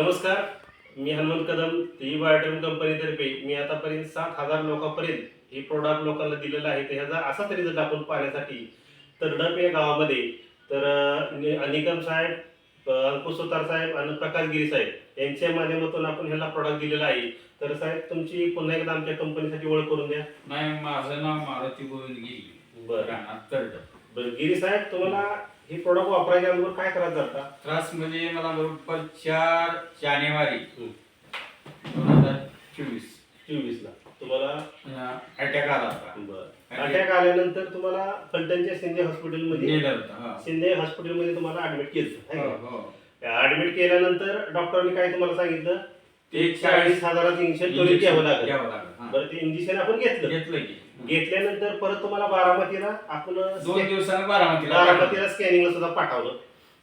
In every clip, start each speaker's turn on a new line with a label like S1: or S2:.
S1: नमस्कार, मी हनुमंत कदम. ती बायोटेम कंपनीतर्फे मी आतापर्यंत 7,000 लोकांपर्यंत हे प्रोडक्ट लोकांना दिलेलं आहे. तर ह्याचा असाच रिझल्ट आपण पाहण्यासाठी तरडप या गावामध्ये तर निकम साहेब, अंकुश सुतार साहेब आणि प्रकाश गिरी साहेब यांच्या माध्यमातून आपण ह्याला प्रोडक्ट दिलेला आहे. तर साहेब, तुमची पुन्हा एकदा आमच्या कंपनीसाठी ओळख करून द्या.
S2: नाही, माझं नाव मारुती गोविंद गिरी.
S1: बरं बरं गिरी साहेब, तुम्हाला हे प्रोडक्ट वापरायच्या अगोदर काय त्रास झाला?
S2: त्रास म्हणजे मला बरोबर 4 जानेवारी 2024
S1: ला तुम्हाला
S2: अटॅक आला होता.
S1: बरं, अटॅक आल्यानंतर तुम्हाला फलटणच्या शिंदे हॉस्पिटलमध्ये
S2: गेलं होतं.
S1: शिंदे हॉस्पिटलमध्ये तुम्हाला ऍडमिट केलं.
S2: हो.
S1: ऍडमिट केल्यानंतर डॉक्टरांनी काय तुम्हाला सांगितलं?
S2: ते
S1: 40,000चं इंजेक्शन त्वरित घ्यावं लागेल.
S2: हां.
S1: बरं, ते इंजेक्शन आपण
S2: घेतलं की
S1: घेतल्यानंतर परत तुम्हाला बारामतीला आपण
S2: 2 दिवसानं
S1: बारामतीला स्कॅनिंगला सुद्धा पाठवलं.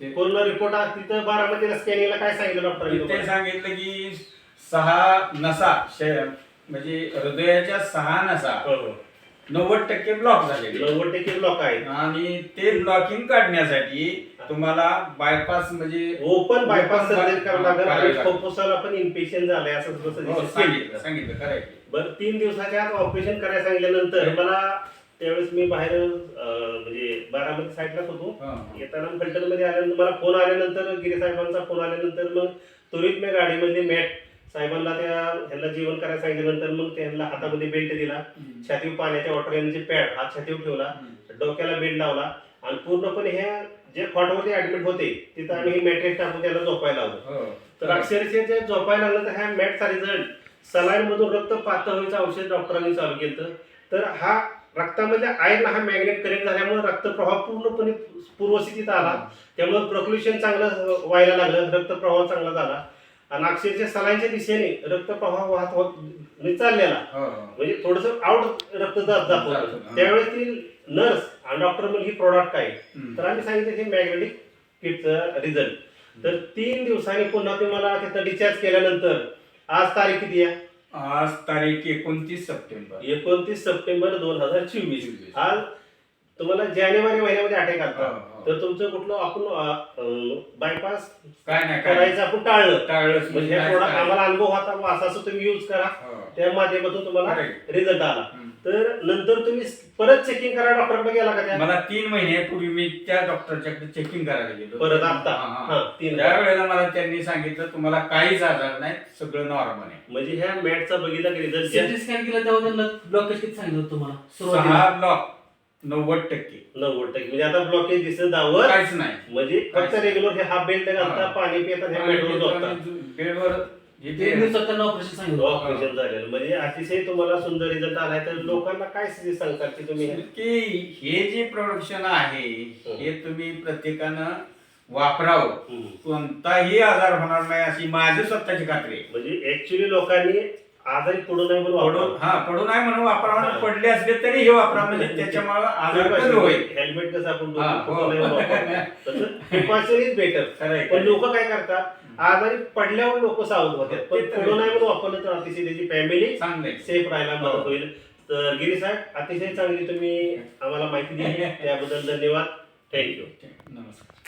S1: पूर्ण रिपोर्ट तिथं बारामतीला स्कॅनिंगला काय सांगितलं डॉक्टरांनी?
S2: ते सांगितलं की 6 नसा म्हणजे हृदयाच्या 6 नसा 90% ब्लॉक झाले.
S1: 90% ब्लॉक आहेत
S2: आणि ते ब्लॉकिंग काढण्यासाठी तुम्हाला बायपास म्हणजे
S1: ओपन बायपास सर्जरी करावं लागेल. फुफ्फुसाला पण इन्फेक्शन झालंय असं
S2: सांगितलं करायचं.
S1: बरं, 3 दिवसाच्या आत ऑपरेशन करायला सांगितल्यानंतर मला त्यावेळेस मी बाहेर म्हणजे बारामती साईडलाच होतो. येताना फलटणमध्ये आल्यानंतर मला फोन आल्यानंतर गिरी साहेबांचा फोन आल्यानंतर मग त्वरित मी गाडीमध्ये मॅट साहेबांना ह्याला जेवण करायला सांगितल्यानंतर मग त्यांना हातामध्ये बेल्ट दिला, छातीवर पाण्याच्या वॉटर एनर्जी पॅड हात छातीवर ठेवला, डोक्याला बेल्ट लावला आणि पूर्णपणे ह्या जे कॉटवरती ऍडमिट होते तिथं आम्ही मॅट्रेस टाकून त्याला झोपायला लावलं. तर अक्षरशः जे झोपायला लागलं तर ह्या मॅटचा रिझल्ट, सलाईन मधून रक्त पातळ व्हायचं औषध डॉक्टरांनी चालू केलं. तर हा रक्तामध्ये आयर्न हा मॅग्नेट कनेक्ट झाल्यामुळे रक्तप्रवाह पूर्णपणे पूर्वस्थितीत आला. त्यामुळे प्रक्युलेशन चांगलं व्हायला लागलं, रक्तप्रवाह चांगला झाला आणि अक्षरशः सलाईनच्या दिशेने रक्तप्रवाह वाहत चाललेला, म्हणजे थोडस आउट रक्त जात होतं. त्यावेळेस ती नर्स आणि डॉक्टर म्हणजे ही प्रोडक्ट काय, तर आम्ही सांगितलं हे मॅग्नेटिक किटचं रिझल्ट. तर 3 दिवसांनी पुन्हा तुम्हाला तिथं डिस्चार्ज केल्यानंतर आज तारीख किती आहे?
S2: आज तारीख 29
S1: सप्टेंबर 2024. आज तुम्हाला जानेवारी महिन्यामध्ये अटॅक आला. तर तुमचं कुठलं आपण बायपास
S2: काय नाही
S1: करायचं आपण टाळलं.
S2: म्हणजे
S1: आम्हाला अनुभव होता, असं तुम्ही युज करा. त्या माध्यमातून तुम्हाला रिझल्ट आला. तर नंतर तुम्ही परत चेकिंग करा डॉक्टरकडे गेला का?
S2: मला 3 महिन्यापूर्वी मी त्या डॉक्टरच्याकडे चेकिंग करायला गेलो
S1: परत आता.
S2: त्यावेळेला मला त्यांनी सांगितलं तुम्हाला काहीच आजार नाही, सगळं नॉर्मल आहे.
S1: म्हणजे ह्या मॅटचा बघितला की रिझल्ट
S3: स्कॅन केला तेव्हा ब्लॉकेज किती सांगितलं तुम्हाला?
S2: 6 ब्लॉक 90%
S1: म्हणजे आता ब्लॉकेज दिसत दावर
S2: काहीच नाही.
S1: म्हणजे फक्त रेग्युलर हे हाफ बेल्ट घालता, पाणी पिता, ह्या बेडवर झोपता.
S2: बेडवर
S3: 3 दिवसात त्यांना ऑपरेशन सांगितलं.
S1: ऑपरेशन झालेलं म्हणजे अतिशय तुम्हाला सुंदर रिझल्ट आलाय. तर लोकांना काय सांगतात की तुम्ही
S2: की हे जे प्रोडक्शन आहे हे तुम्ही प्रत्येकानं वापरावं, कोणताही आजार होणार नाही अशी माझी स्वतःची खात्री आहे.
S1: म्हणजे ऍक्च्युली लोकांनी आजारी पडू नये म्हणून
S2: पडू नये म्हणून वापरावं. पडले असले तरी हे वापरा, म्हणजे त्याच्यामुळे आजार कमी होईल.
S1: हेल्मेट कसं आपण बेटर. पण लोक काय करतात, आजारी पडल्यावर लोक सावध होतात, पण पडू नये म्हणून वापरलं तर अतिशय त्याची फॅमिली सेफ राहायला मदत होईल. तर गिरी साहेब, अतिशय चांगली तुम्ही आम्हाला माहिती दिली, त्याबद्दल धन्यवाद. थँक्यू.
S2: नमस्कार.